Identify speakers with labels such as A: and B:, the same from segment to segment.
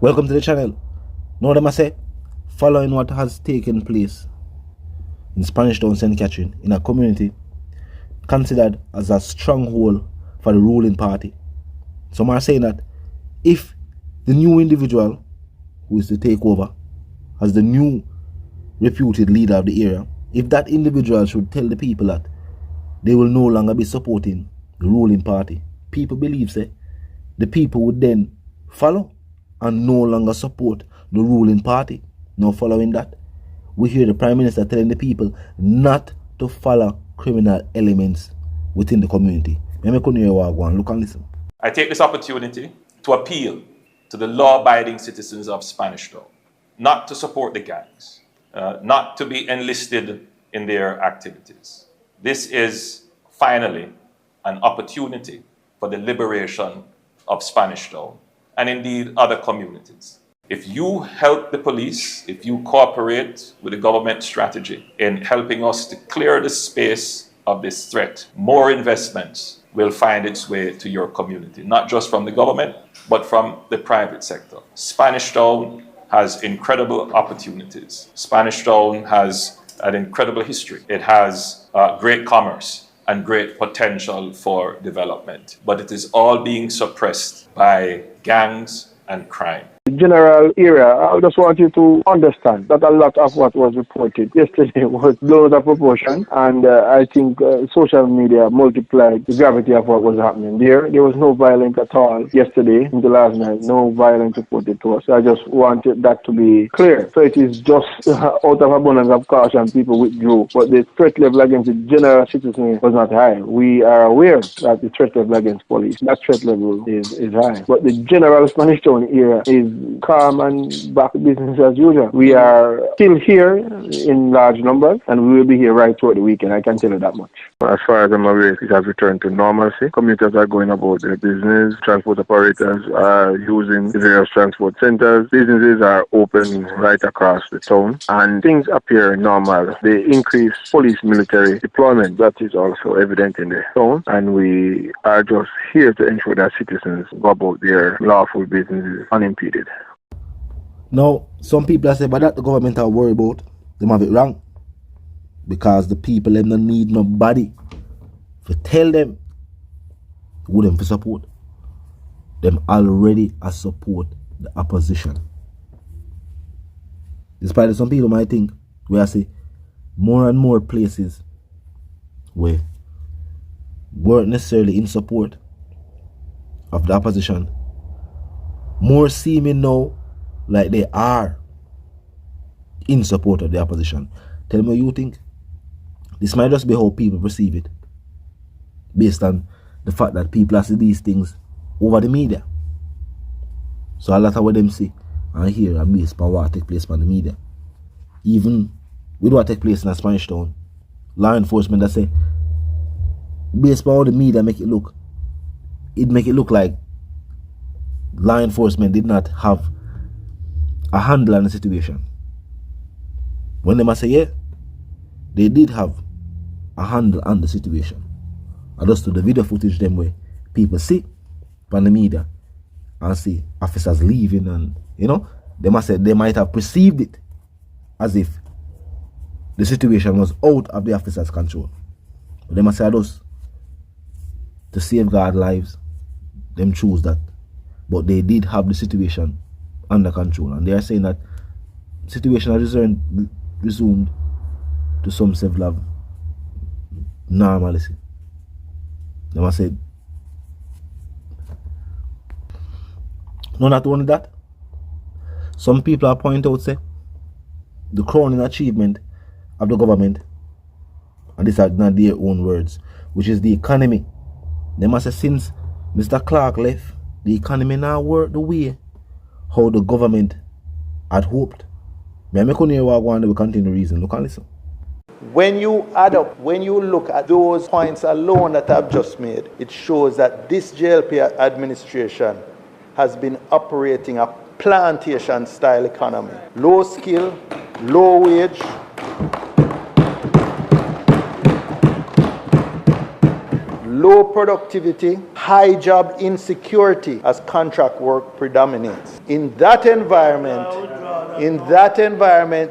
A: Welcome to the channel. Now them I say, following what has taken place in Spanish Town, St. Catherine, in a community considered as a stronghold for the ruling party. Some are saying that if the new individual who is to take over as the new reputed leader of the area, if that individual should tell the people that they will no longer be supporting the ruling party, people believe say the people would then follow and no longer support the ruling party. Now following that, we hear the Prime Minister telling the people not to follow criminal elements within the community. Look and listen.
B: I take this opportunity to appeal to the law-abiding citizens of Spanish Town not to support the gangs, not to be enlisted in their activities. This is finally an opportunity for the liberation of Spanish Town and indeed other communities. If you help the police, if you cooperate with the government strategy in helping us to clear the space of this threat, more investments will find its way to your community, not just from the government, but from the private sector. Spanish Town has incredible opportunities. Spanish Town has an incredible history. It has great commerce and great potential for development, but it is all being suppressed by gangs and crime.
C: General area, I just want you to understand that a lot of what was reported yesterday was blown out of proportion, and I think social media multiplied the gravity of what was happening there. There was no violence at all yesterday, in the last night, no violence reported to us. I just wanted that to be clear. So it is just out of abundance of caution, people withdrew, but the threat level against the general citizen was not high. We are aware that the threat level against police, that threat level is high, but the general Spanish Town area is calm and back to business as usual. We are still here in large numbers, and we will be here right throughout the weekend. I can tell you that much. As far as I'm aware, it has returned to normalcy. Commuters are going about their business. Transport operators are using the various transport centers. Businesses are open right across the town, and things appear normal. The increased police military deployment, that is also evident in the town, and we are just here to ensure that citizens go about their lawful businesses unimpeded.
A: Now, some people are saying, but that the government are worried about, them have it wrong. Because the people them don't need nobody to tell them who them for support. Them already are support the opposition. Despite some people might think, where I say more and more places where weren't necessarily in support of the opposition, more seeming now like they are in support of the opposition. Tell me what you think. This might just be how people perceive it, based on the fact that people see these things over the media. So a lot of what them see and hear are based on what take place on the media. Even with what take place in a Spanish Town, law enforcement that say, based on how the media make it look like law enforcement did not have a handle on the situation. When they must say, yeah, they did have a handle on the situation. I just to the video footage them where people see on the media and see officers leaving, and they must say they might have perceived it as if the situation was out of the officers' control. But they must say those to safeguard lives, them choose that. But they did have the situation under control, and they are saying that situation has resumed to some level of normalcy. They must say, no, not only that, some people are pointing out, say, the crowning achievement of the government, and these are not their own words, which is the economy. They must say, since Mr. Clark left, the economy now work the way how the government had hoped. May I make on here we continue to reason. Look and listen.
D: When you add up, when you look at those points alone that I've just made, it shows that this JLP administration has been operating a plantation-style economy. Low skill, low wage, low productivity, high job insecurity as contract work predominates. In that environment,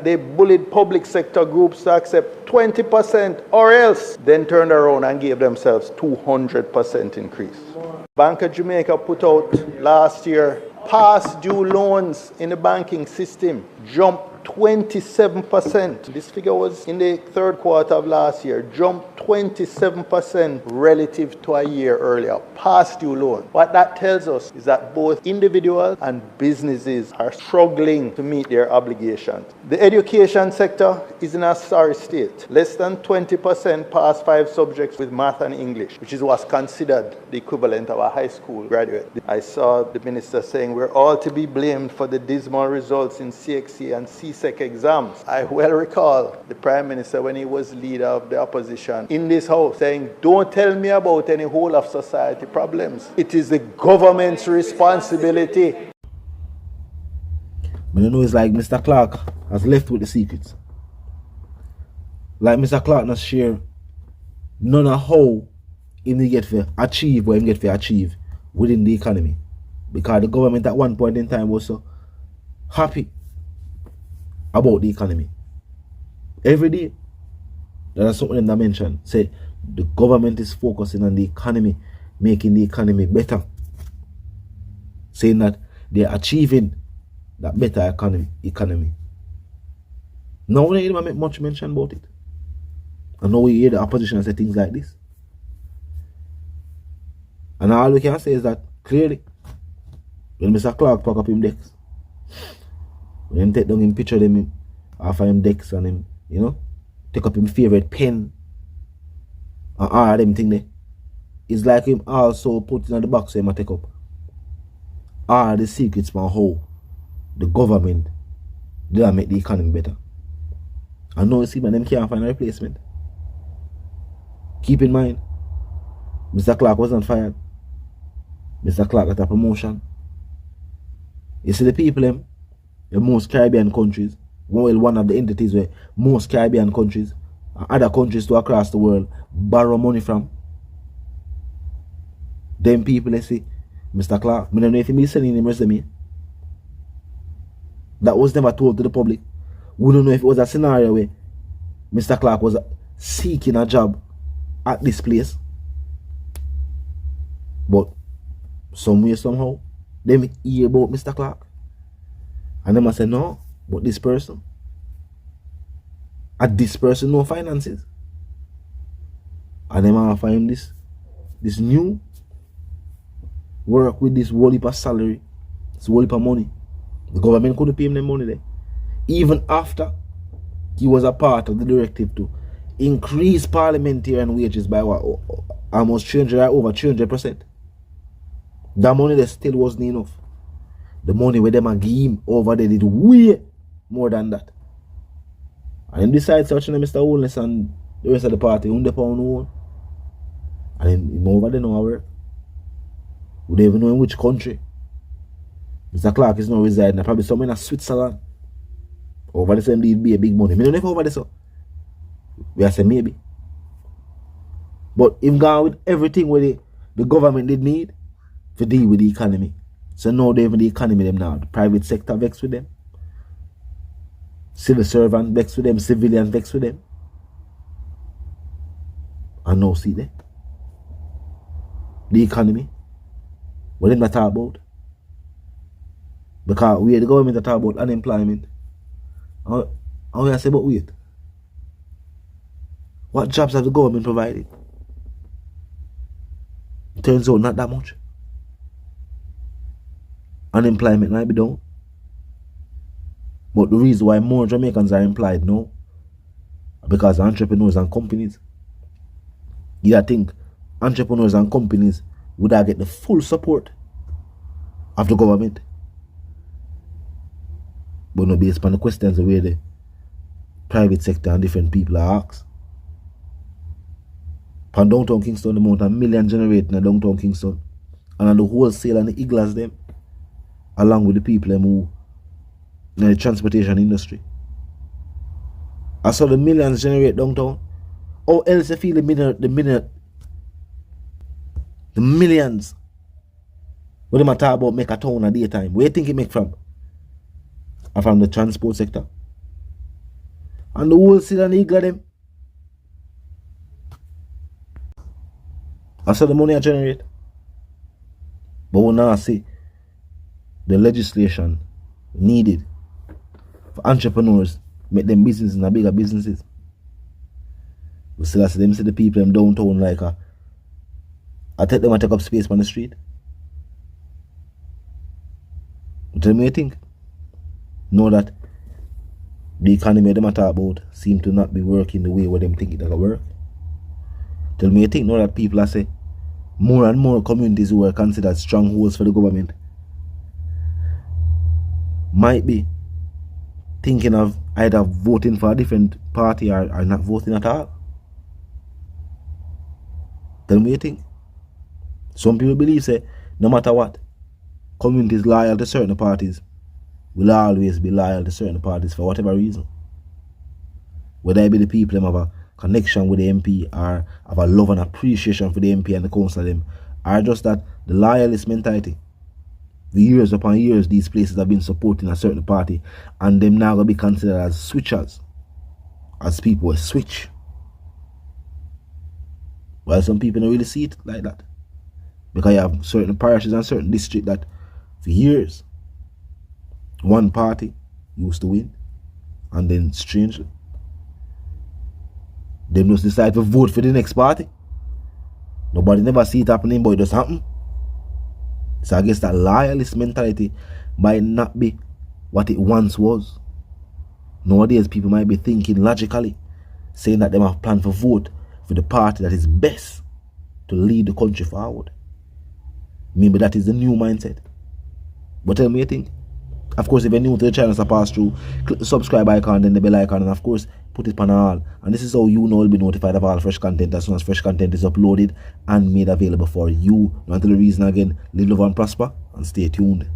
D: they bullied public sector groups to accept 20% or else, then turned around and gave themselves 200% increase. Bank of Jamaica put out last year, past due loans in the banking system jumped 27%. This figure was in the third quarter of last year, jumped 27% relative to a year earlier. Past due loan. What that tells us is that both individuals and businesses are struggling to meet their obligations. The education sector is in a sorry state. Less than 20% pass 5 subjects with math and English, which is what's considered the equivalent of a high school graduate. I saw the minister saying we're all to be blamed for the dismal results in CXC and CSEC exams. I well recall the Prime Minister, when he was leader of the opposition in this house, saying, don't tell me about any whole of society problems. It is the government's responsibility.
A: But you know, it's like Mr. Clark has left with the secrets. Like Mr. Clark has shared none of how he get to achieve what he get to achieve within the economy. Because the government at one point in time was so happy about the economy. Every day, there are something that mentioned. Say the government is focusing on the economy, making the economy better. Saying that they're achieving that better economy. Now we don't make much mention about it. And now we hear the opposition say things like this. And all we can say is that clearly, when Mr. Clark pack up him decks, when him take down him picture them off of him decks and him, you know, take up him favorite pen and all them thing there, it's like him also put in the box so him take up all the secrets from how the government did make the economy better. And now you see, man, them can't find a replacement. Keep in mind, Mr. Clark wasn't fired. Mr. Clark got a promotion. You see the people in most Caribbean countries, well, one of the entities where most Caribbean countries and other countries to across the world borrow money from. Them people, they see, Mr. Clark, I don't know if he sending him resume. That was never told to the public. We don't know if it was a scenario where Mr. Clark was seeking a job at this place. But somewhere, somehow, them hear about Mr. Clark. And them say, no, but this person. And this person no finances. And them offer him this new work with this whole heap of salary, this whole heap of money. The government couldn't pay him the money there. Even after he was a part of the directive to increase parliamentarian wages by what, almost 300, over 300%. That money there still wasn't enough. The money where them give him over there did way more than that. And then decided searching Mr. Holness and the rest of the party £100 own. And then him over there now work. We don't even know in which country. Mr. Clark is now residing probably somewhere in Switzerland. Over the same deed be a big money. I don't know if over there so. We are saying maybe. But him gone with everything where the government did need to deal with the economy. So now they even the economy them now. The private sector vex with them. Civil servants vex with them. Civilians vex with them. And now see there. The economy. What them not talk about? Because we the government that talk about unemployment. And we say, but wait. What jobs have the government provided? It turns out not that much. Unemployment might be down. But the reason why more Jamaicans are employed now, because entrepreneurs and companies. You think entrepreneurs and companies would have get the full support of the government. But no, based on the questions the way the private sector and different people are asked. From downtown Kingston, the amount of million generating in downtown Kingston. And on the wholesale and the iglas them. Along with the people who in the transportation industry. I saw the millions generate downtown. How else you feel the The millions. What them a talk about make a town a daytime? Where you think it make from? And from the transport sector. And the wholesale and eagle them. I saw the money I generate. But we now see the legislation needed for entrepreneurs make them businesses and bigger businesses. We still see them see the people in downtown like I take them and take up space on the street. Tell me what you think. Know that the economy them talk about seem to not be working the way where them think it will work. Tell me what you think. Know that people are say more and more communities who are considered strongholds for the government might be thinking of either voting for a different party or not voting at all. Tell me what you think. Some people believe say no matter what, communities loyal to certain parties will always be loyal to certain parties for whatever reason. Whether it be the people them have a connection with the MP or have a love and appreciation for the MP and the council of them, or just that the loyalist mentality. For years upon years these places have been supporting a certain party and them now gonna be considered as switchers. As people will switch. While some people don't really see it like that. Because you have certain parishes and certain districts that for years one party used to win and then strangely them just decide to vote for the next party. Nobody never see it happening, but it does happen. So I guess that loyalist mentality might not be what it once was. Nowadays people might be thinking logically, saying that they have planned for vote for the party that is best to lead the country forward. Maybe that is the new mindset. But tell me what you think. Of course, if you're new to the channel, so pass through, click the subscribe icon, then the bell icon, and of course, put it on all. And this is how you know you'll be notified of all fresh content as soon as fresh content is uploaded and made available for you. Until the reason again, live, love, and prosper, and stay tuned.